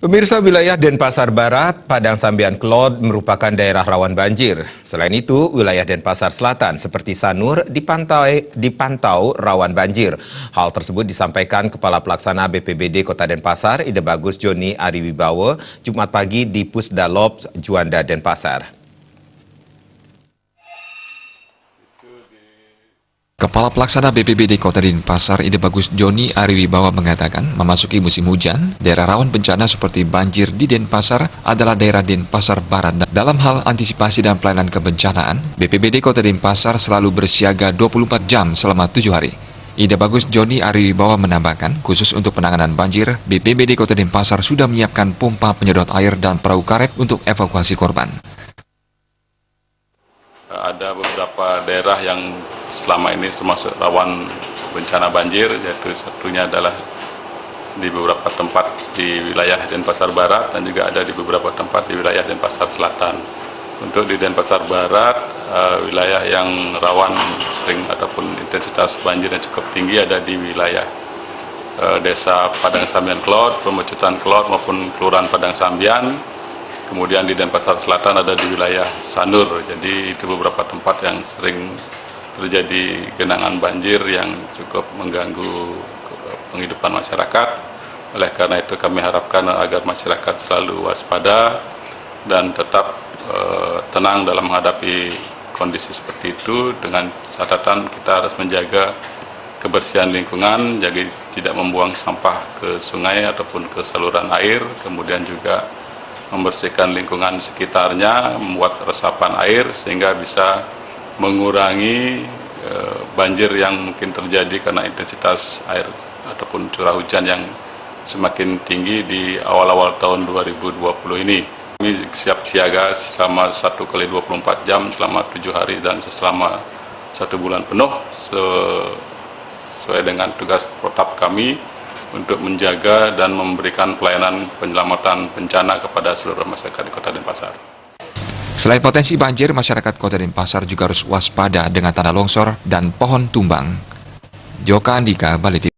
Pemirsa, wilayah Denpasar Barat, Padang Sambian Klod merupakan daerah rawan banjir. Selain itu, wilayah Denpasar Selatan seperti Sanur dipantau rawan banjir. Hal tersebut disampaikan Kepala Pelaksana BPBD Kota Denpasar, Ide Bagus Joni Ariwibowo, Jumat pagi di Pusdalops Juanda Denpasar. Kepala Pelaksana BPBD Kota Denpasar, Ide Bagus Joni Ariwibowo mengatakan, memasuki musim hujan, daerah rawan bencana seperti banjir di Denpasar adalah daerah Denpasar Barat. Dalam hal antisipasi dan pelayanan kebencanaan, BPBD Kota Denpasar selalu bersiaga 24 jam selama 7 hari. Ide Bagus Joni Ariwibowo menambahkan, khusus untuk penanganan banjir, BPBD Kota Denpasar sudah menyiapkan pompa penyedot air dan perahu karet untuk evakuasi korban. Ada beberapa daerah yang selama ini termasuk rawan bencana banjir, yaitu satunya adalah di beberapa tempat di wilayah Denpasar Barat dan juga ada di beberapa tempat di wilayah Denpasar Selatan. Untuk di Denpasar Barat, wilayah yang rawan sering ataupun intensitas banjir yang cukup tinggi ada di wilayah Desa Padang Sambian Klod, Pemecutan Klod maupun Kelurahan Padang Sambian. Kemudian di Denpasar Selatan ada di wilayah Sanur, jadi itu beberapa tempat yang sering terjadi genangan banjir yang cukup mengganggu penghidupan masyarakat. Oleh karena itu kami harapkan agar masyarakat selalu waspada dan tetap tenang dalam menghadapi kondisi seperti itu, dengan catatan kita harus menjaga kebersihan lingkungan, jadi tidak membuang sampah ke sungai ataupun ke saluran air, kemudian juga membersihkan lingkungan sekitarnya, membuat resapan air sehingga bisa mengurangi banjir yang mungkin terjadi karena intensitas air ataupun curah hujan yang semakin tinggi di awal-awal tahun 2020 ini. Kami siap siaga selama 1 kali 24 jam selama 7 hari dan selama 1 bulan penuh sesuai dengan tugas protap kami untuk menjaga dan memberikan pelayanan penyelamatan bencana kepada seluruh masyarakat di Kota Denpasar. Selain potensi banjir, masyarakat Kota Denpasar juga harus waspada dengan tanah longsor dan pohon tumbang. Joka Andika, Bali TV.